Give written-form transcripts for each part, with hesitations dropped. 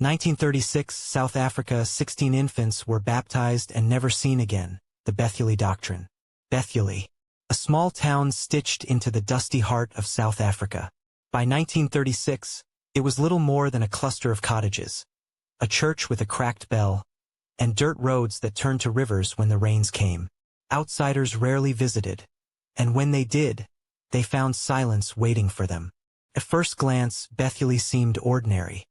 1936, South Africa, 16 infants were baptized and never seen again. The Bethulie Doctrine. Bethulie, a small town stitched into the dusty heart of South Africa. By 1936, it was little more than a cluster of cottages, a church with a cracked bell, and dirt roads that turned to rivers when the rains came. Outsiders rarely visited, and when they did, they found silence waiting for them. At first glance, Bethulie seemed ordinary.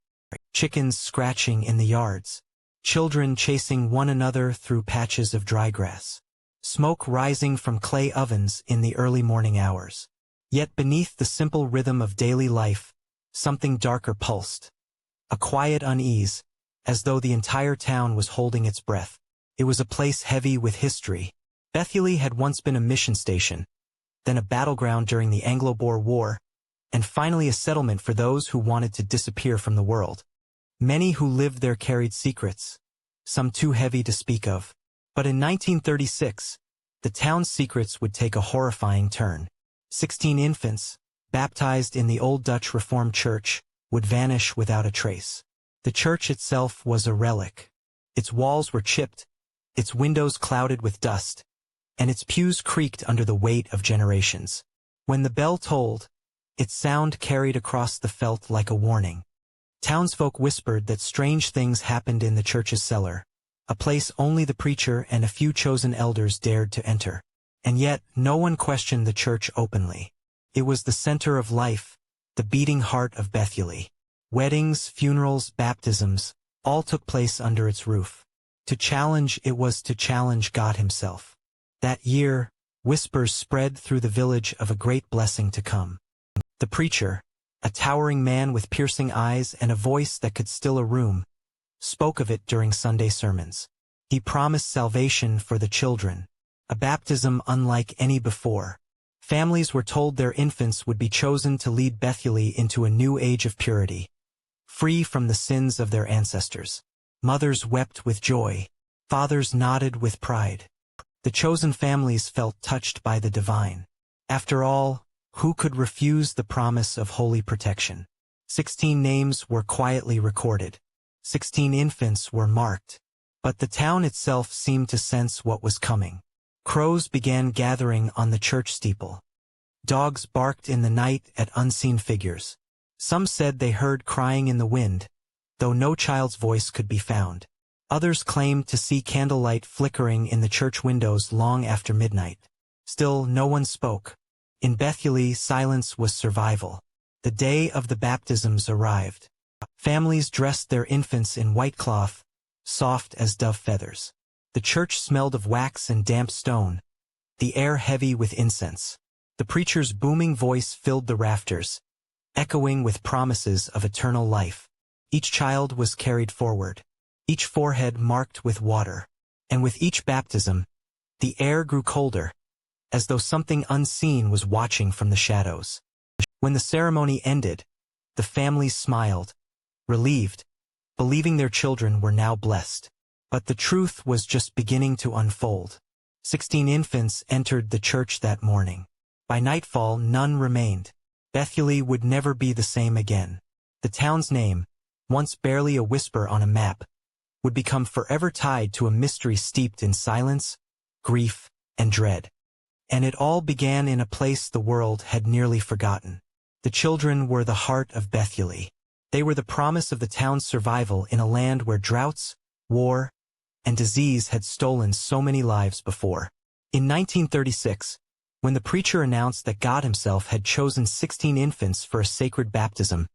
Chickens scratching in the yards, children chasing one another through patches of dry grass, smoke rising from clay ovens in the early morning hours. Yet beneath the simple rhythm of daily life, something darker pulsed. A quiet unease, as though the entire town was holding its breath. It was a place heavy with history. Bethulie had once been a mission station, then a battleground during the Anglo-Boer War, and finally a settlement for those who wanted to disappear from the world. Many who lived there carried secrets, some too heavy to speak of. But in 1936, the town's secrets would take a horrifying turn. 16 infants, baptized in the old Dutch Reformed Church, would vanish without a trace. The church itself was a relic. Its walls were chipped, its windows clouded with dust, and its pews creaked under the weight of generations. When the bell tolled, its sound carried across the veldt like a warning. Townsfolk whispered that strange things happened in the church's cellar, a place only the preacher and a few chosen elders dared to enter. And yet, no one questioned the church openly. It was the center of life, the beating heart of Bethulie. Weddings, funerals, baptisms, all took place under its roof. To challenge it was to challenge God himself. That year, whispers spread through the village of a great blessing to come. The preacher, a towering man with piercing eyes and a voice that could still a room, spoke of it during Sunday sermons. He promised salvation for the children, a baptism unlike any before. Families were told their infants would be chosen to lead Bethulie into a new age of purity, free from the sins of their ancestors. Mothers wept with joy, fathers nodded with pride. The chosen families felt touched by the divine. After all, who could refuse the promise of holy protection? 16 names were quietly recorded. 16 infants were marked. But the town itself seemed to sense what was coming. Crows began gathering on the church steeple. Dogs barked in the night at unseen figures. Some said they heard crying in the wind, though no child's voice could be found. Others claimed to see candlelight flickering in the church windows long after midnight. Still, no one spoke. In Bethulie, silence was survival. The day of the baptisms arrived. Families dressed their infants in white cloth, soft as dove feathers. The church smelled of wax and damp stone, the air heavy with incense. The preacher's booming voice filled the rafters, echoing with promises of eternal life. Each child was carried forward, each forehead marked with water. And with each baptism, the air grew colder, as though something unseen was watching from the shadows. When the ceremony ended, the families smiled, relieved, believing their children were now blessed. But the truth was just beginning to unfold. 16 infants entered the church that morning. By nightfall, none remained. Bethulie would never be the same again. The town's name, once barely a whisper on a map, would become forever tied to a mystery steeped in silence, grief, and dread. And it all began in a place the world had nearly forgotten. The children were the heart of Bethulie. They were the promise of the town's survival in a land where droughts, war, and disease had stolen so many lives before. In 1936, when the preacher announced that God himself had chosen 16 infants for a sacred baptism,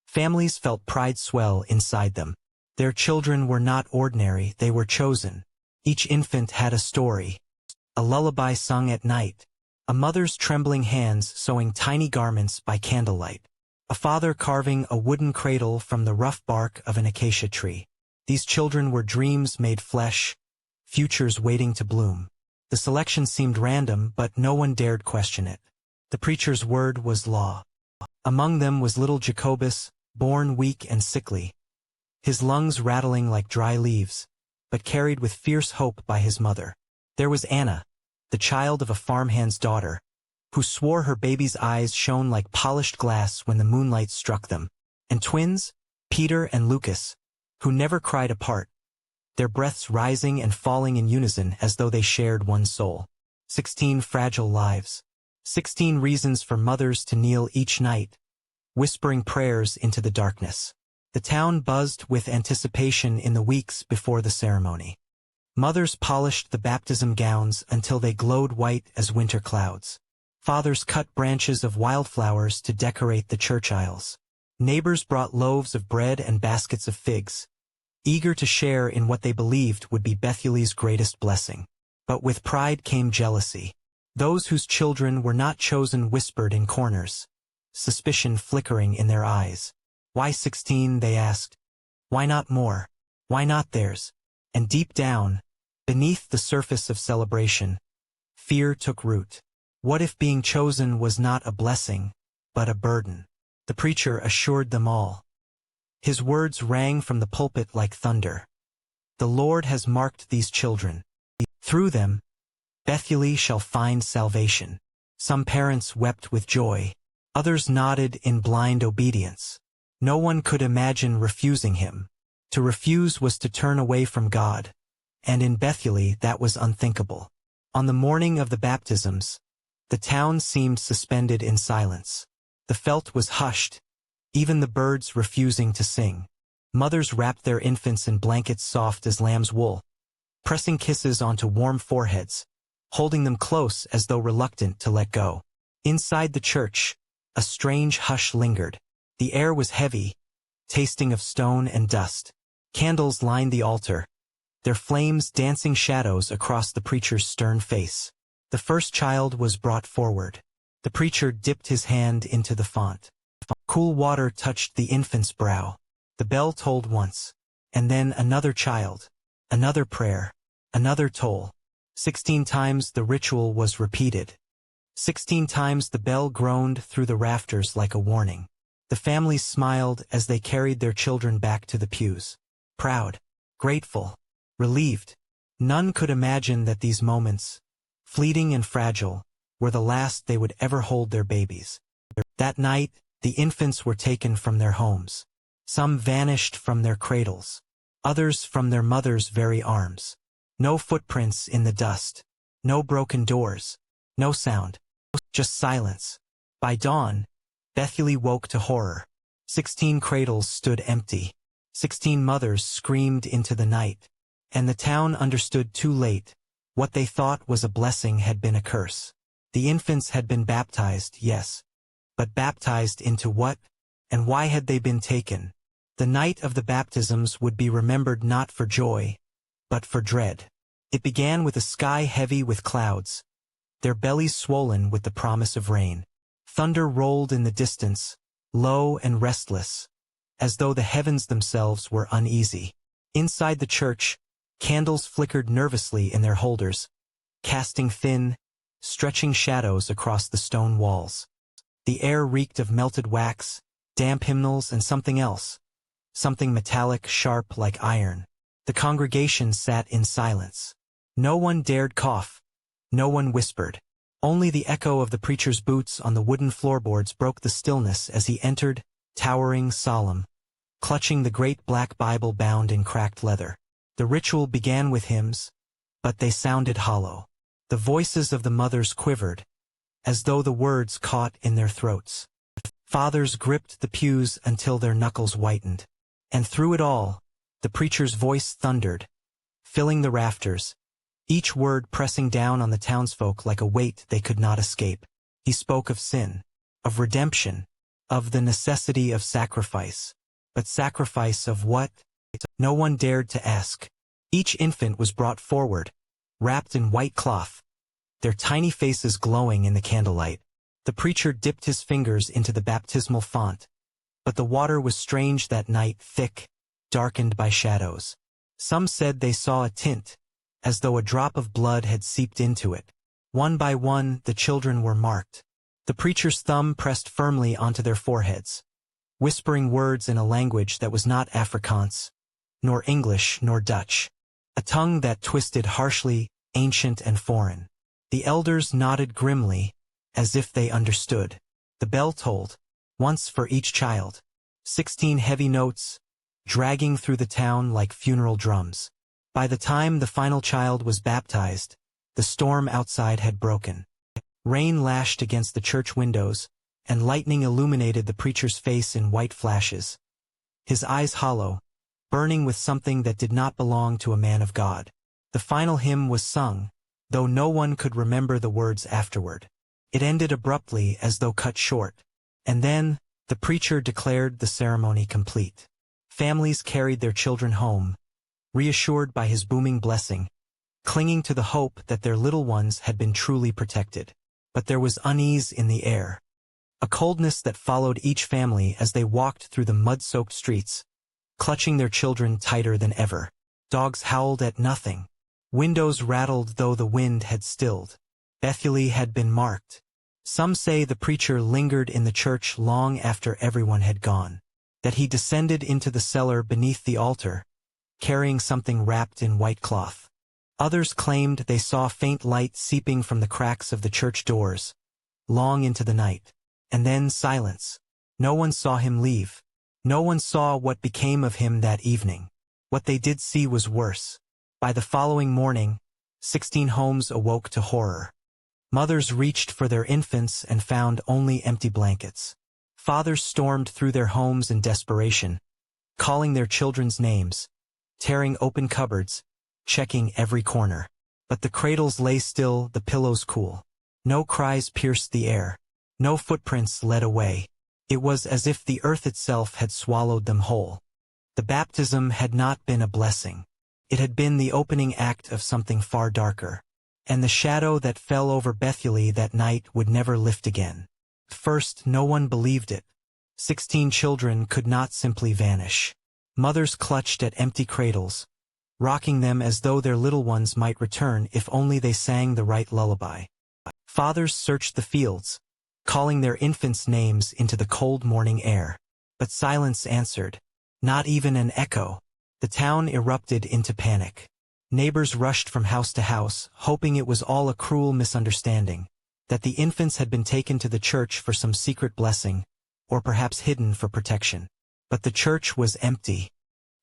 families felt pride swell inside them. Their children were not ordinary, they were chosen. Each infant had a story, a lullaby sung at night, a mother's trembling hands sewing tiny garments by candlelight, a father carving a wooden cradle from the rough bark of an acacia tree. These children were dreams made flesh, futures waiting to bloom. The selection seemed random, but no one dared question it. The preacher's word was law. Among them was little Jacobus, born weak and sickly, his lungs rattling like dry leaves, but carried with fierce hope by his mother. There was Anna, the child of a farmhand's daughter, who swore her baby's eyes shone like polished glass when the moonlight struck them. And twins, Peter and Lucas, who never cried apart, their breaths rising and falling in unison as though they shared one soul. 16 fragile lives. 16 reasons for mothers to kneel each night, whispering prayers into the darkness. The town buzzed with anticipation in the weeks before the ceremony. Mothers polished the baptism gowns until they glowed white as winter clouds. Fathers cut branches of wildflowers to decorate the church aisles. Neighbors brought loaves of bread and baskets of figs, eager to share in what they believed would be Bethulie's greatest blessing. But with pride came jealousy. Those whose children were not chosen whispered in corners, suspicion flickering in their eyes. Why 16, they asked. Why not more? Why not theirs? And deep down, beneath the surface of celebration, fear took root. What if being chosen was not a blessing, but a burden? The preacher assured them all. His words rang from the pulpit like thunder. The Lord has marked these children. Through them, Bethulie shall find salvation. Some parents wept with joy. Others nodded in blind obedience. No one could imagine refusing him. To refuse was to turn away from God, and in Bethulie that was unthinkable. On the morning of the baptisms, the town seemed suspended in silence. The felt was hushed, even the birds refusing to sing. Mothers wrapped their infants in blankets soft as lamb's wool, pressing kisses onto warm foreheads, holding them close as though reluctant to let go. Inside the church, a strange hush lingered. The air was heavy, tasting of stone and dust. Candles lined the altar, their flames dancing shadows across the preacher's stern face. The first child was brought forward. The preacher dipped his hand into the font. Cool water touched the infant's brow. The bell tolled once, and then another child, another prayer, another toll. 16 times the ritual was repeated. 16 times the bell groaned through the rafters like a warning. The families smiled as they carried their children back to the pews. Proud, grateful, relieved. None could imagine that these moments, fleeting and fragile, were the last they would ever hold their babies. That night, the infants were taken from their homes. Some vanished from their cradles, others from their mother's very arms. No footprints in the dust, no broken doors, no sound, just silence. By dawn, Bethulie woke to horror. 16 cradles stood empty. 16 mothers screamed into the night. And the town understood too late. What they thought was a blessing had been a curse. The infants had been baptized, yes. But baptized into what? And why had they been taken? The night of the baptisms would be remembered not for joy, but for dread. It began with a sky heavy with clouds, their bellies swollen with the promise of rain. Thunder rolled in the distance, low and restless, as though the heavens themselves were uneasy. Inside the church, candles flickered nervously in their holders, casting thin, stretching shadows across the stone walls. The air reeked of melted wax, damp hymnals, and something else, something metallic, sharp like iron. The congregation sat in silence. No one dared cough. No one whispered. Only the echo of the preacher's boots on the wooden floorboards broke the stillness as he entered, towering, solemn, clutching the great black Bible bound in cracked leather. The ritual began with hymns, but they sounded hollow. The voices of the mothers quivered, as though the words caught in their throats. Fathers gripped the pews until their knuckles whitened. And through it all, the preacher's voice thundered, filling the rafters, each word pressing down on the townsfolk like a weight they could not escape. He spoke of sin, of redemption, of the necessity of sacrifice. But sacrifice of what? No one dared to ask. Each infant was brought forward, wrapped in white cloth, their tiny faces glowing in the candlelight. The preacher dipped his fingers into the baptismal font, but the water was strange that night, thick, darkened by shadows. Some said they saw a tint, as though a drop of blood had seeped into it. One by one, the children were marked. The preacher's thumb pressed firmly onto their foreheads, whispering words in a language that was not Afrikaans, nor English nor Dutch, a tongue that twisted harshly, ancient and foreign. The elders nodded grimly, as if they understood. The bell tolled, once for each child. 16 heavy notes, dragging through the town like funeral drums. By the time the final child was baptized, the storm outside had broken. Rain lashed against the church windows, and lightning illuminated the preacher's face in white flashes. His eyes hollow, burning with something that did not belong to a man of God. The final hymn was sung, though no one could remember the words afterward. It ended abruptly as though cut short, and then, the preacher declared the ceremony complete. Families carried their children home, reassured by his booming blessing, clinging to the hope that their little ones had been truly protected. But there was unease in the air. A coldness that followed each family as they walked through the mud-soaked streets, clutching their children tighter than ever. Dogs howled at nothing. Windows rattled though the wind had stilled. Bethulie had been marked. Some say the preacher lingered in the church long after everyone had gone, that he descended into the cellar beneath the altar, carrying something wrapped in white cloth. Others claimed they saw faint light seeping from the cracks of the church doors, long into the night. And then silence. No one saw him leave. No one saw what became of him that evening. What they did see was worse. By the following morning, 16 homes awoke to horror. Mothers reached for their infants and found only empty blankets. Fathers stormed through their homes in desperation, calling their children's names, tearing open cupboards, checking every corner. But the cradles lay still, the pillows cool. No cries pierced the air. No footprints led away. It was as if the earth itself had swallowed them whole. The baptism had not been a blessing. It had been the opening act of something far darker. And the shadow that fell over Bethulie that night would never lift again. First, no one believed it. 16 children could not simply vanish. Mothers clutched at empty cradles, rocking them as though their little ones might return if only they sang the right lullaby. Fathers searched the fields, calling their infants' names into the cold morning air. But silence answered. Not even an echo. The town erupted into panic. Neighbors rushed from house to house, hoping it was all a cruel misunderstanding, that the infants had been taken to the church for some secret blessing, or perhaps hidden for protection. But the church was empty.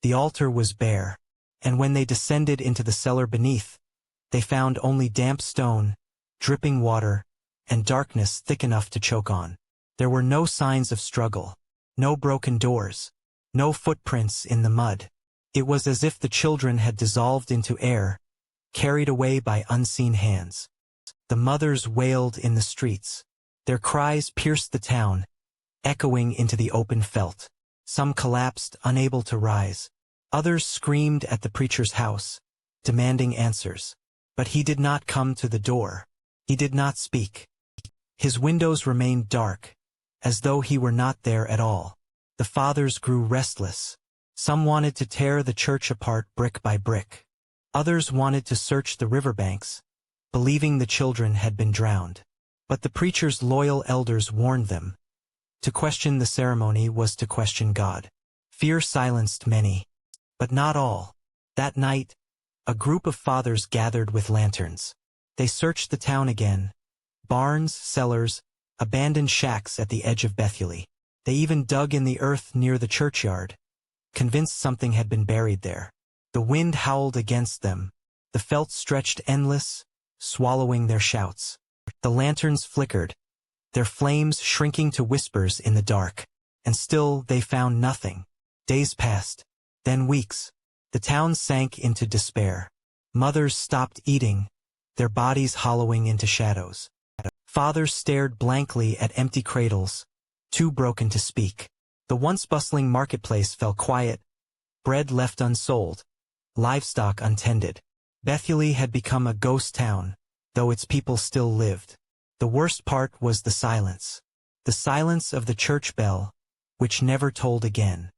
The altar was bare, and when they descended into the cellar beneath, they found only damp stone, dripping water, and darkness thick enough to choke on. There were no signs of struggle, no broken doors, no footprints in the mud. It was as if the children had dissolved into air, carried away by unseen hands. The mothers wailed in the streets. Their cries pierced the town, echoing into the open veldt. Some collapsed, unable to rise. Others screamed at the preacher's house, demanding answers. But he did not come to the door. He did not speak. His windows remained dark, as though he were not there at all. The fathers grew restless. Some wanted to tear the church apart brick by brick. Others wanted to search the riverbanks, believing the children had been drowned. But the preacher's loyal elders warned them. To question the ceremony was to question God. Fear silenced many, but not all. That night, a group of fathers gathered with lanterns. They searched the town again. Barns, cellars, abandoned shacks at the edge of Bethulie. They even dug in the earth near the churchyard, convinced something had been buried there. The wind howled against them. The veldt stretched endless, swallowing their shouts. The lanterns flickered, their flames shrinking to whispers in the dark. And still they found nothing. Days passed, then weeks. The town sank into despair. Mothers stopped eating, their bodies hollowing into shadows. Fathers stared blankly at empty cradles, too broken to speak. The once bustling marketplace fell quiet, bread left unsold, livestock untended. Bethulie had become a ghost town, though its people still lived. The worst part was the silence. The silence of the church bell, which never tolled again.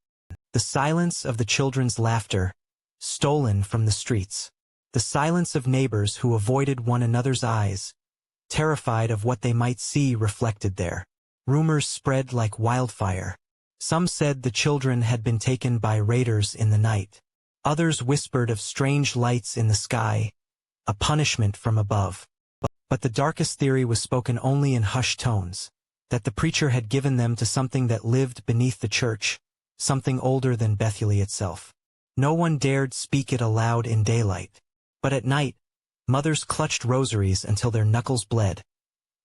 The silence of the children's laughter, stolen from the streets. The silence of neighbors who avoided one another's eyes, terrified of what they might see reflected there. Rumors spread like wildfire. Some said the children had been taken by raiders in the night. Others whispered of strange lights in the sky, a punishment from above. But the darkest theory was spoken only in hushed tones, that the preacher had given them to something that lived beneath the church, something older than Bethulie itself. No one dared speak it aloud in daylight. But at night, mothers clutched rosaries until their knuckles bled,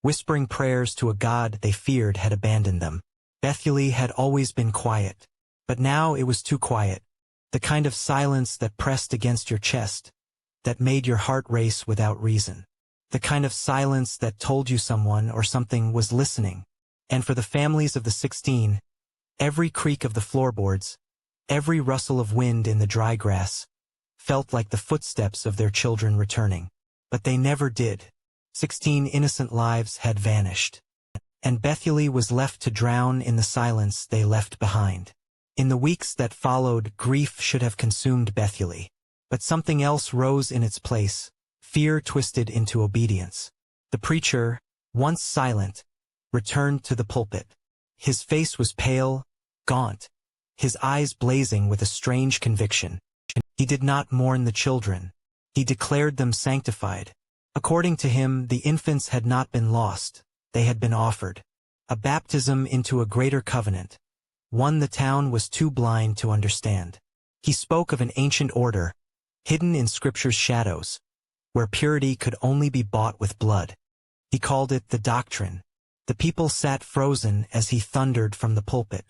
whispering prayers to a god they feared had abandoned them. Bethulie had always been quiet, but now it was too quiet. The kind of silence that pressed against your chest, that made your heart race without reason. The kind of silence that told you someone or something was listening. And for the families of the 16, every creak of the floorboards, every rustle of wind in the dry grass, felt like the footsteps of their children returning. But they never did. 16 innocent lives had vanished. And Bethulie was left to drown in the silence they left behind. In the weeks that followed, grief should have consumed Bethulie. But something else rose in its place, fear twisted into obedience. The preacher, once silent, returned to the pulpit. His face was pale, gaunt, his eyes blazing with a strange conviction. He did not mourn the children. He declared them sanctified. According to him, the infants had not been lost, they had been offered. A baptism into a greater covenant, one the town was too blind to understand. He spoke of an ancient order, hidden in Scripture's shadows, where purity could only be bought with blood. He called it the doctrine. The people sat frozen as he thundered from the pulpit.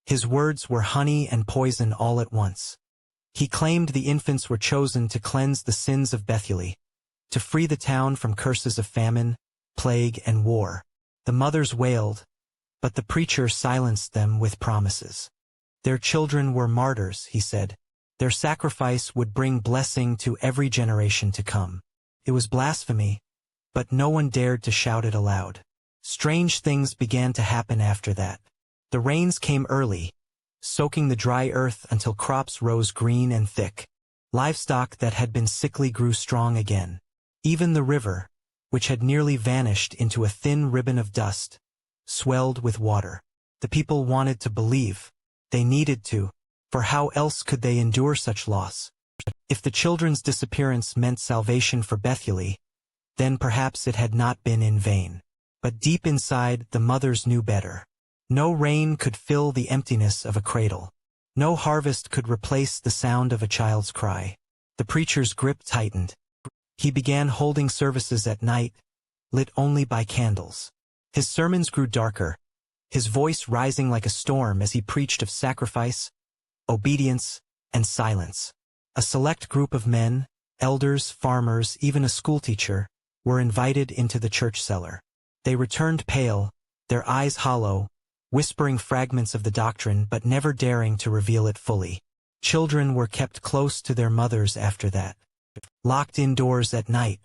His words were honey and poison all at once. He claimed the infants were chosen to cleanse the sins of Bethulie, to free the town from curses of famine, plague, and war. The mothers wailed, but the preacher silenced them with promises. Their children were martyrs, he said. Their sacrifice would bring blessing to every generation to come. It was blasphemy, but no one dared to shout it aloud. Strange things began to happen after that. The rains came early, soaking the dry earth until crops rose green and thick. Livestock that had been sickly grew strong again. Even the river, which had nearly vanished into a thin ribbon of dust, swelled with water. The people wanted to believe. They needed to, for how else could they endure such loss? If the children's disappearance meant salvation for Bethulie, then perhaps it had not been in vain. But deep inside, the mothers knew better. No rain could fill the emptiness of a cradle. No harvest could replace the sound of a child's cry. The preacher's grip tightened. He began holding services at night, lit only by candles. His sermons grew darker, his voice rising like a storm as he preached of sacrifice, obedience, and silence. A select group of men, elders, farmers, even a schoolteacher, were invited into the church cellar. They returned pale, their eyes hollow, whispering fragments of the doctrine but never daring to reveal it fully. Children were kept close to their mothers after that, locked indoors at night,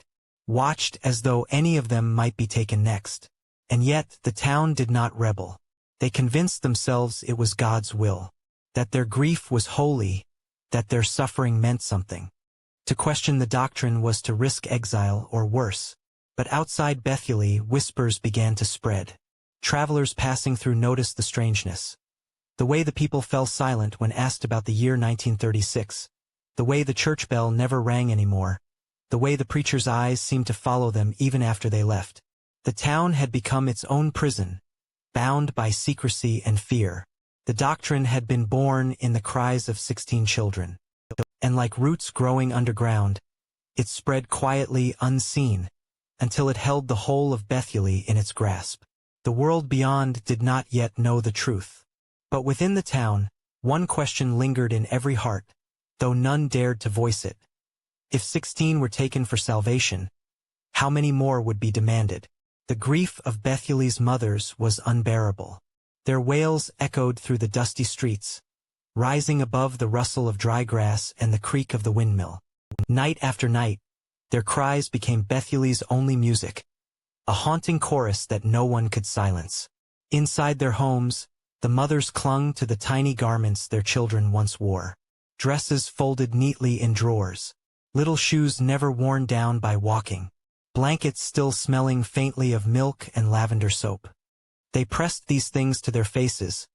watched as though any of them might be taken next. And yet the town did not rebel. They convinced themselves it was God's will, that their grief was holy, that their suffering meant something. To question the doctrine was to risk exile or worse. But outside Bethulie, whispers began to spread. Travelers passing through noticed the strangeness. The way the people fell silent when asked about the year 1936. The way the church bell never rang anymore. The way the preacher's eyes seemed to follow them even after they left. The town had become its own prison, bound by secrecy and fear. The doctrine had been born in the cries of 16 children. And like roots growing underground, it spread quietly unseen, until it held the whole of Bethulie in its grasp. The world beyond did not yet know the truth. But within the town, one question lingered in every heart, though none dared to voice it. If 16 were taken for salvation, how many more would be demanded? The grief of Bethulie's mothers was unbearable. Their wails echoed through the dusty streets, rising above the rustle of dry grass and the creak of the windmill. Night after night, their cries became Bethulie's only music, a haunting chorus that no one could silence. Inside their homes, the mothers clung to the tiny garments their children once wore. Dresses folded neatly in drawers, little shoes never worn down by walking, blankets still smelling faintly of milk and lavender soap. They pressed these things to their faces,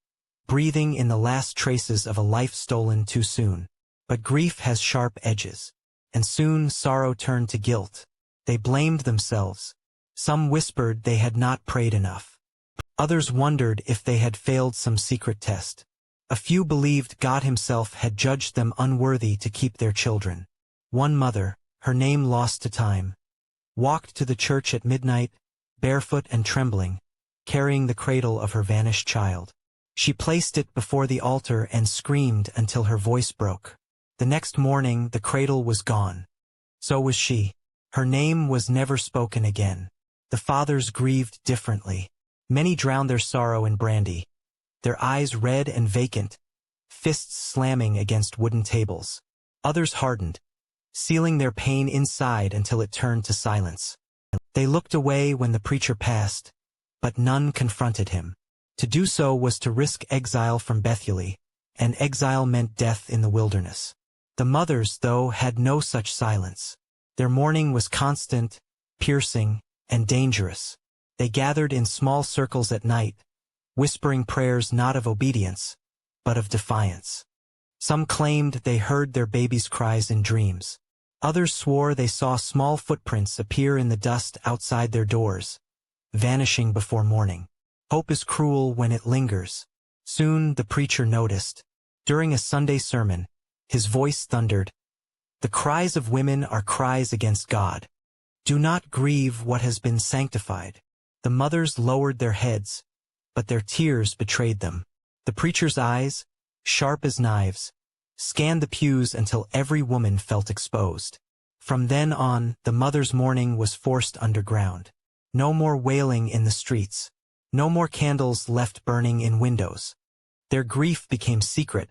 breathing in the last traces of a life stolen too soon. But grief has sharp edges, and soon sorrow turned to guilt. They blamed themselves. Some whispered they had not prayed enough. Others wondered if they had failed some secret test. A few believed God himself had judged them unworthy to keep their children. One mother, her name lost to time, walked to the church at midnight, barefoot and trembling, carrying the cradle of her vanished child. She placed it before the altar and screamed until her voice broke. The next morning the cradle was gone. So was she. Her name was never spoken again. The fathers grieved differently. Many drowned their sorrow in brandy, their eyes red and vacant, fists slamming against wooden tables. Others hardened, sealing their pain inside until it turned to silence. They looked away when the preacher passed, but none confronted him. To do so was to risk exile from Bethulie, and exile meant death in the wilderness. The mothers, though, had no such silence. Their mourning was constant, piercing, and dangerous. They gathered in small circles at night, whispering prayers not of obedience, but of defiance. Some claimed they heard their babies' cries in dreams. Others swore they saw small footprints appear in the dust outside their doors, vanishing before morning. Hope is cruel when it lingers. Soon the preacher noticed. During a Sunday sermon, his voice thundered, "The cries of women are cries against God. Do not grieve what has been sanctified." The mothers lowered their heads, but their tears betrayed them. The preacher's eyes, sharp as knives, scanned the pews until every woman felt exposed. From then on, the mother's mourning was forced underground. No more wailing in the streets. No more candles left burning in windows. Their grief became secret,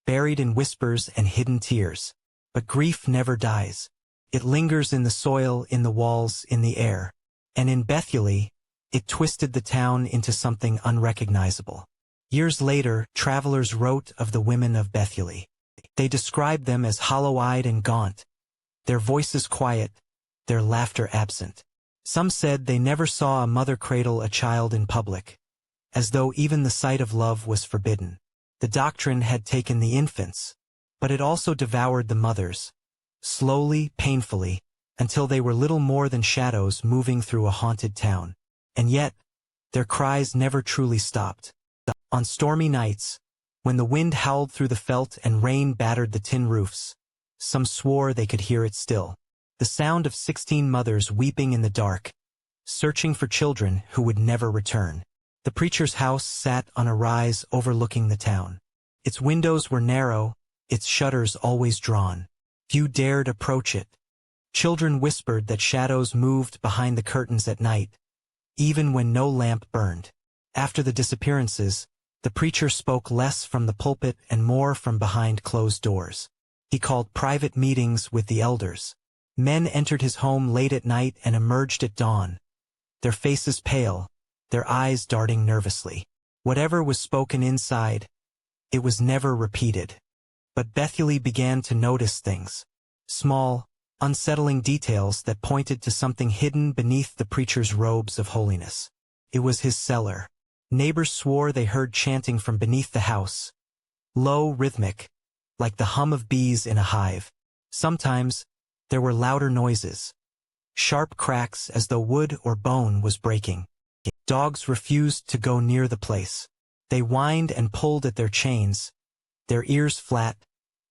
buried in whispers and hidden tears. But grief never dies. It lingers in the soil, in the walls, in the air. And in Bethulie, it twisted the town into something unrecognizable. Years later, travelers wrote of the women of Bethulie. They described them as hollow-eyed and gaunt, their voices quiet, their laughter absent. Some said they never saw a mother cradle a child in public, as though even the sight of love was forbidden. The doctrine had taken the infants, but it also devoured the mothers, slowly, painfully, until they were little more than shadows moving through a haunted town. And yet, their cries never truly stopped. On stormy nights, when the wind howled through the felt and rain battered the tin roofs, some swore they could hear it still. The sound of 16 mothers weeping in the dark, searching for children who would never return. The preacher's house sat on a rise overlooking the town. Its windows were narrow, its shutters always drawn. Few dared approach it. Children whispered that shadows moved behind the curtains at night, even when no lamp burned. After the disappearances, the preacher spoke less from the pulpit and more from behind closed doors. He called private meetings with the elders. Men entered his home late at night and emerged at dawn, their faces pale, their eyes darting nervously. Whatever was spoken inside, it was never repeated. But Bethulie began to notice things, small, unsettling details that pointed to something hidden beneath the preacher's robes of holiness. It was his cellar. Neighbors swore they heard chanting from beneath the house, low, rhythmic, like the hum of bees in a hive. Sometimes, there were louder noises, sharp cracks as though wood or bone was breaking. Dogs refused to go near the place. They whined and pulled at their chains, their ears flat,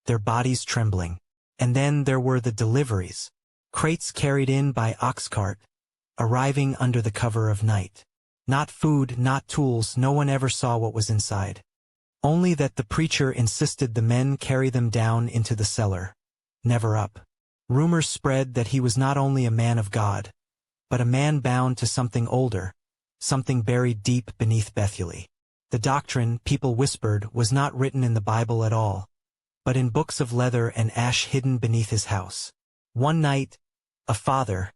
their bodies trembling. And then there were the deliveries, crates carried in by ox cart, arriving under the cover of night. Not food, not tools, no one ever saw what was inside. Only that the preacher insisted the men carry them down into the cellar, never up. Rumors spread that he was not only a man of God, but a man bound to something older, something buried deep beneath Bethulie. The doctrine, people whispered, was not written in the Bible at all, but in books of leather and ash hidden beneath his house. One night, a father,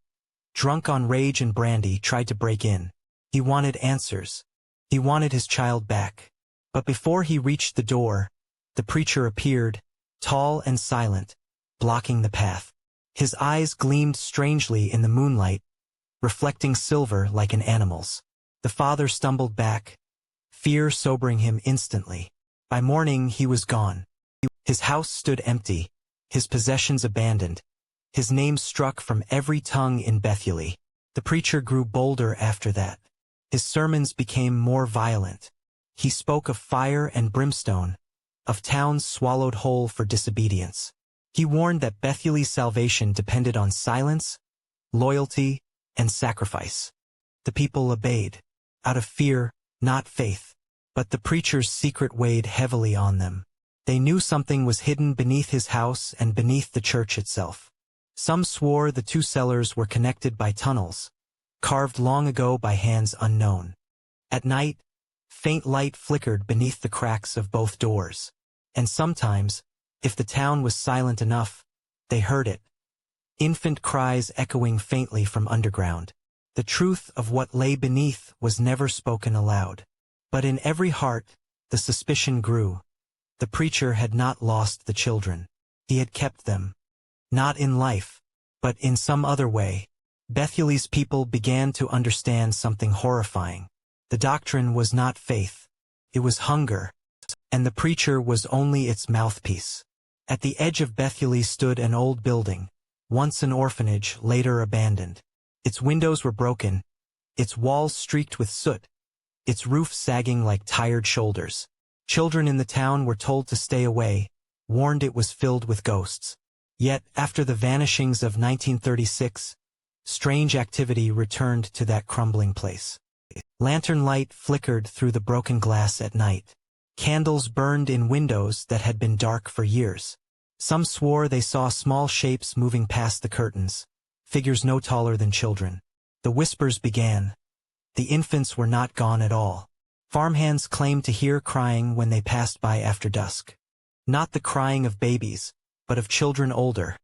drunk on rage and brandy, tried to break in. He wanted answers. He wanted his child back. But before he reached the door, the preacher appeared, tall and silent, blocking the path. His eyes gleamed strangely in the moonlight, reflecting silver like an animal's. The father stumbled back, fear sobering him instantly. By morning he was gone. His house stood empty, his possessions abandoned, his name struck from every tongue in Bethulie. The preacher grew bolder after that. His sermons became more violent. He spoke of fire and brimstone, of towns swallowed whole for disobedience. He warned that Bethulie's salvation depended on silence, loyalty, and sacrifice. The people obeyed, out of fear, not faith. But the preacher's secret weighed heavily on them. They knew something was hidden beneath his house and beneath the church itself. Some swore the two cellars were connected by tunnels, carved long ago by hands unknown. At night, faint light flickered beneath the cracks of both doors. And sometimes, if the town was silent enough, they heard it. Infant cries echoing faintly from underground. The truth of what lay beneath was never spoken aloud. But in every heart, the suspicion grew. The preacher had not lost the children. He had kept them. Not in life, but in some other way. Bethulie's people began to understand something horrifying. The doctrine was not faith. It was hunger. And the preacher was only its mouthpiece. At the edge of Bethulie stood an old building, once an orphanage, later abandoned. Its windows were broken, its walls streaked with soot, its roof sagging like tired shoulders. Children in the town were told to stay away, warned it was filled with ghosts. Yet, after the vanishings of 1936, strange activity returned to that crumbling place. Lantern light flickered through the broken glass at night. Candles burned in windows that had been dark for years. Some swore they saw small shapes moving past the curtains, figures no taller than children. The whispers began. The infants were not gone at all. Farmhands claimed to hear crying when they passed by after dusk. Not the crying of babies, but of children older.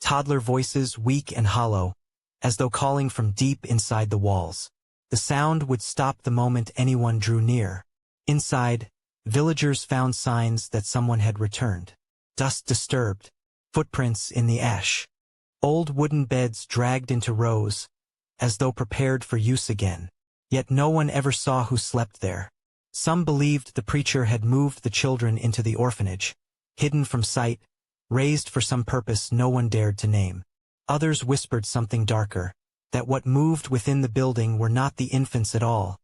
Toddler voices weak and hollow, as though calling from deep inside the walls. The sound would stop the moment anyone drew near. Inside, villagers found signs that someone had returned. Dust disturbed, footprints in the ash. Old wooden beds dragged into rows, as though prepared for use again. Yet no one ever saw who slept there. Some believed the preacher had moved the children into the orphanage, hidden from sight, raised for some purpose no one dared to name. Others whispered something darker, that what moved within the building were not the infants at all,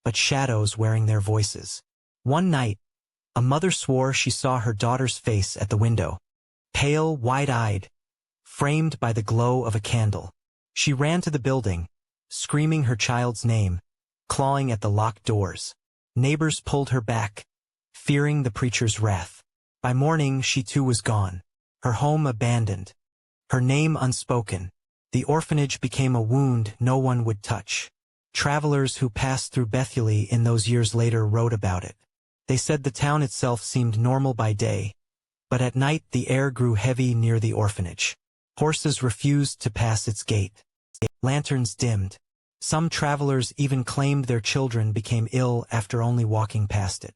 but shadows wearing their voices. One night, a mother swore she saw her daughter's face at the window, pale, wide-eyed, framed by the glow of a candle. She ran to the building, screaming her child's name, clawing at the locked doors. Neighbors pulled her back, fearing the preacher's wrath. By morning she too was gone, her home abandoned, her name unspoken. The orphanage became a wound no one would touch. Travelers who passed through Bethulie in those years later wrote about it. They said the town itself seemed normal by day, but at night the air grew heavy near the orphanage. Horses refused to pass its gate. Lanterns dimmed. Some travelers even claimed their children became ill after only walking past it.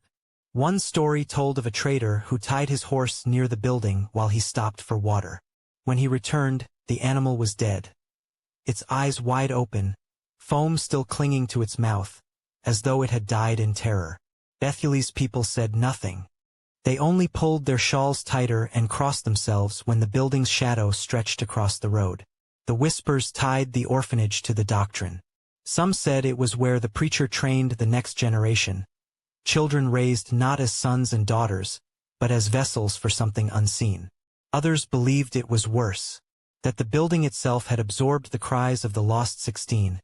One story told of a trader who tied his horse near the building while he stopped for water. When he returned, the animal was dead. Its eyes wide open, foam still clinging to its mouth, as though it had died in terror. Bethulie's people said nothing. They only pulled their shawls tighter and crossed themselves when the building's shadow stretched across the road. The whispers tied the orphanage to the doctrine. Some said it was where the preacher trained the next generation, children raised not as sons and daughters, but as vessels for something unseen. Others believed it was worse, that the building itself had absorbed the cries of the lost 16,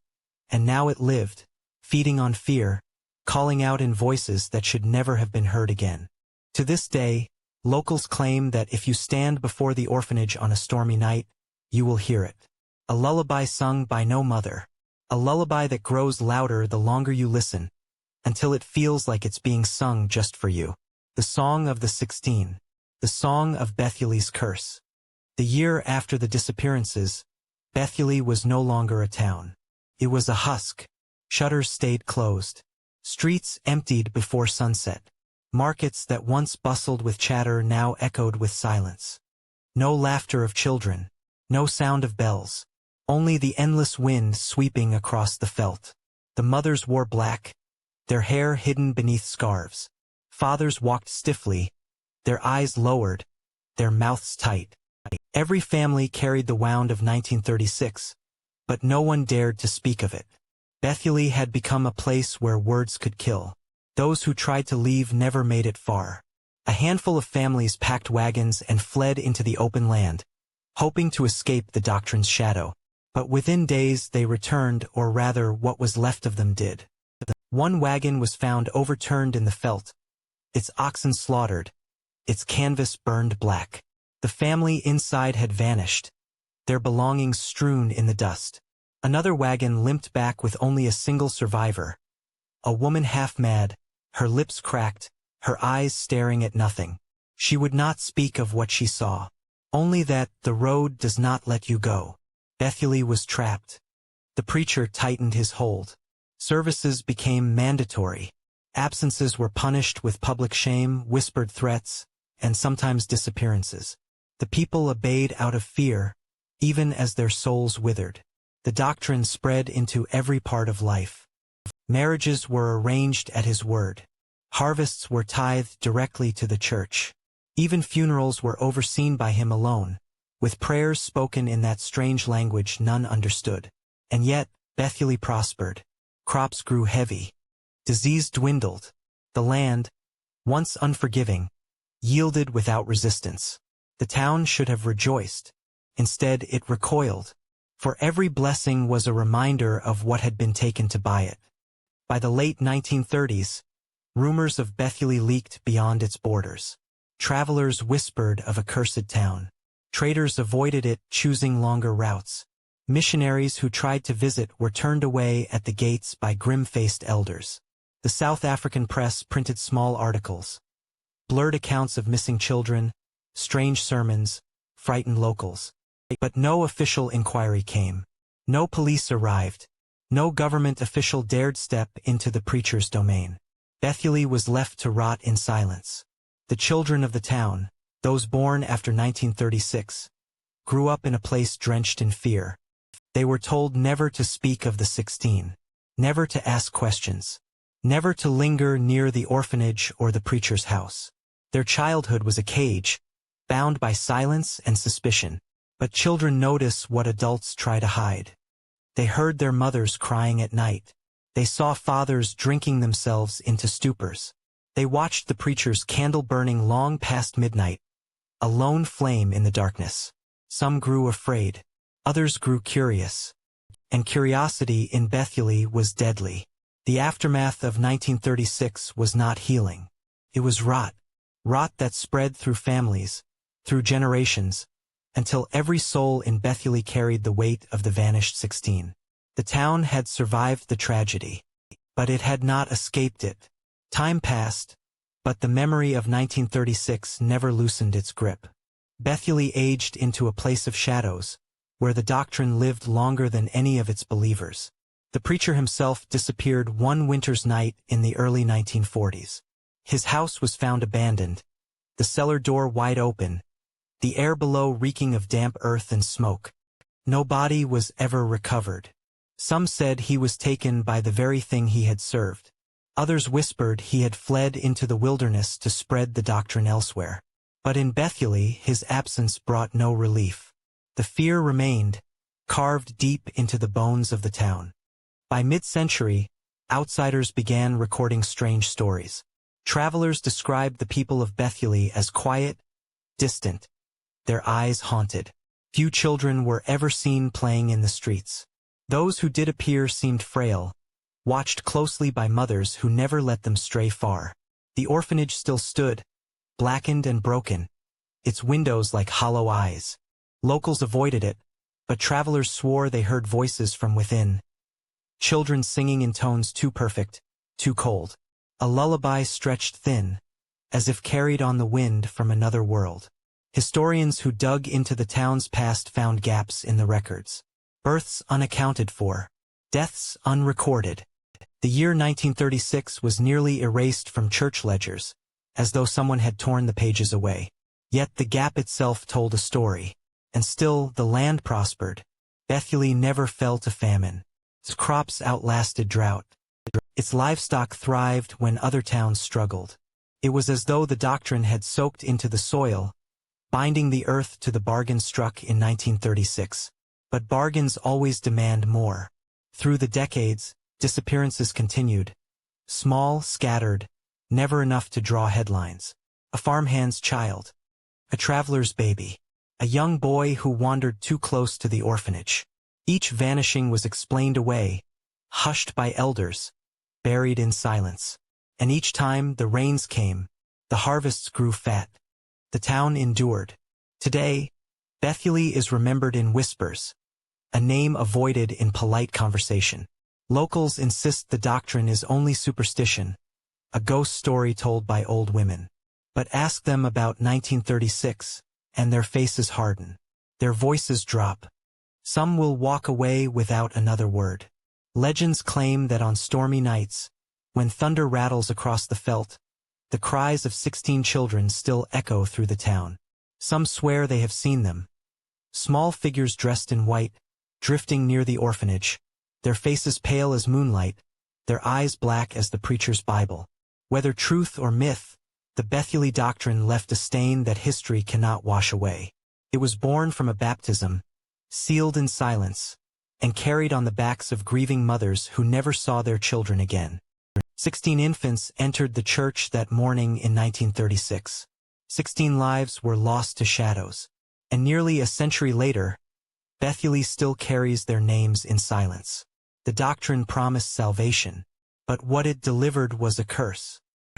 and now it lived, feeding on fear, calling out in voices that should never have been heard again. To this day, locals claim that if you stand before the orphanage on a stormy night, you will hear it. A lullaby sung by no mother. A lullaby that grows louder the longer you listen, until it feels like it's being sung just for you. The Song of the 16. The Song of Bethulie's Curse. The year after the disappearances, Bethulie was no longer a town. It was a husk. Shutters stayed closed. Streets emptied before sunset. Markets that once bustled with chatter now echoed with silence. No laughter of children. No sound of bells. Only the endless wind sweeping across the veldt. The mothers wore black, their hair hidden beneath scarves. Fathers walked stiffly, their eyes lowered, their mouths tight. Every family carried the wound of 1936, but no one dared to speak of it. Bethulie had become a place where words could kill. Those who tried to leave never made it far. A handful of families packed wagons and fled into the open land, hoping to escape the doctrine's shadow. But within days they returned, or rather what was left of them did. One wagon was found overturned in the veldt, its oxen slaughtered, its canvas burned black. The family inside had vanished, their belongings strewn in the dust. Another wagon limped back with only a single survivor, a woman half-mad, her lips cracked, her eyes staring at nothing. She would not speak of what she saw, only that the road does not let you go. Bethulie was trapped. The preacher tightened his hold. Services became mandatory. Absences were punished with public shame, whispered threats, and sometimes disappearances. The people obeyed out of fear, even as their souls withered. The doctrine spread into every part of life. Marriages were arranged at his word. Harvests were tithed directly to the church. Even funerals were overseen by him alone, with prayers spoken in that strange language none understood. And yet, Bethulie prospered. Crops grew heavy. Disease dwindled. The land, once unforgiving, yielded without resistance. The town should have rejoiced. Instead, it recoiled. For every blessing was a reminder of what had been taken to buy it. By the late 1930s, rumors of Bethulie leaked beyond its borders. Travelers whispered of a cursed town. Traders avoided it, choosing longer routes. Missionaries who tried to visit were turned away at the gates by grim-faced elders. The South African press printed small articles, blurred accounts of missing children, strange sermons, frightened locals. But no official inquiry came. No police arrived. No government official dared step into the preacher's domain. Bethulie was left to rot in silence. The children of the town, those born after 1936, grew up in a place drenched in fear. They were told never to speak of the 16, never to ask questions, never to linger near the orphanage or the preacher's house. Their childhood was a cage, bound by silence and suspicion. But children notice what adults try to hide. They heard their mothers crying at night. They saw fathers drinking themselves into stupors. They watched the preacher's candle burning long past midnight, a lone flame in the darkness. Some grew afraid. Others grew curious. And curiosity in Bethulie was deadly. The aftermath of 1936 was not healing. It was rot. Rot that spread through families, through generations, until every soul in Bethulie carried the weight of the vanished 16. The town had survived the tragedy, but it had not escaped it. Time passed, but the memory of 1936 never loosened its grip. Bethulie aged into a place of shadows, where the doctrine lived longer than any of its believers. The preacher himself disappeared one winter's night in the early 1940s. His house was found abandoned, the cellar door wide open, the air below reeking of damp earth and smoke. No body was ever recovered. Some said he was taken by the very thing he had served. Others whispered he had fled into the wilderness to spread the doctrine elsewhere. But in Bethulie, his absence brought no relief. The fear remained, carved deep into the bones of the town. By mid-century, outsiders began recording strange stories. Travelers described the people of Bethulie as quiet, distant, their eyes haunted. Few children were ever seen playing in the streets. Those who did appear seemed frail, watched closely by mothers who never let them stray far. The orphanage still stood, blackened and broken, its windows like hollow eyes. Locals avoided it, but travelers swore they heard voices from within. Children singing in tones too perfect, too cold. A lullaby stretched thin, as if carried on the wind from another world. Historians who dug into the town's past found gaps in the records. Births unaccounted for. Deaths unrecorded. The year 1936 was nearly erased from church ledgers, as though someone had torn the pages away. Yet the gap itself told a story. And still the land prospered. Bethulie never fell to famine. Its crops outlasted drought. Its livestock thrived when other towns struggled. It was as though the doctrine had soaked into the soil, binding the earth to the bargain struck in 1936. But bargains always demand more. Through the decades, disappearances continued. Small, scattered, never enough to draw headlines. a farmhand's child, a traveler's baby, a young boy who wandered too close to the orphanage. Each vanishing was explained away, hushed by elders, buried in silence. And each time the rains came, the harvests grew fat. The town endured. Today, Bethulie is remembered in whispers, a name avoided in polite conversation. Locals insist the doctrine is only superstition, a ghost story told by old women. But ask them about 1936, and their faces harden. Their voices drop. Some will walk away without another word. Legends claim that on stormy nights, when thunder rattles across the veldt, the cries of 16 children still echo through the town. Some swear they have seen them. Small figures dressed in white, drifting near the orphanage, their faces pale as moonlight, their eyes black as the preacher's Bible. Whether truth or myth, the Bethulie Doctrine left a stain that history cannot wash away. It was born from a baptism, sealed in silence, and carried on the backs of grieving mothers who never saw their children again. 16 infants entered the church that morning in 1936. 16 lives were lost to shadows. And nearly a century later, Bethulie still carries their names in silence. The doctrine promised salvation, but what it delivered was a curse.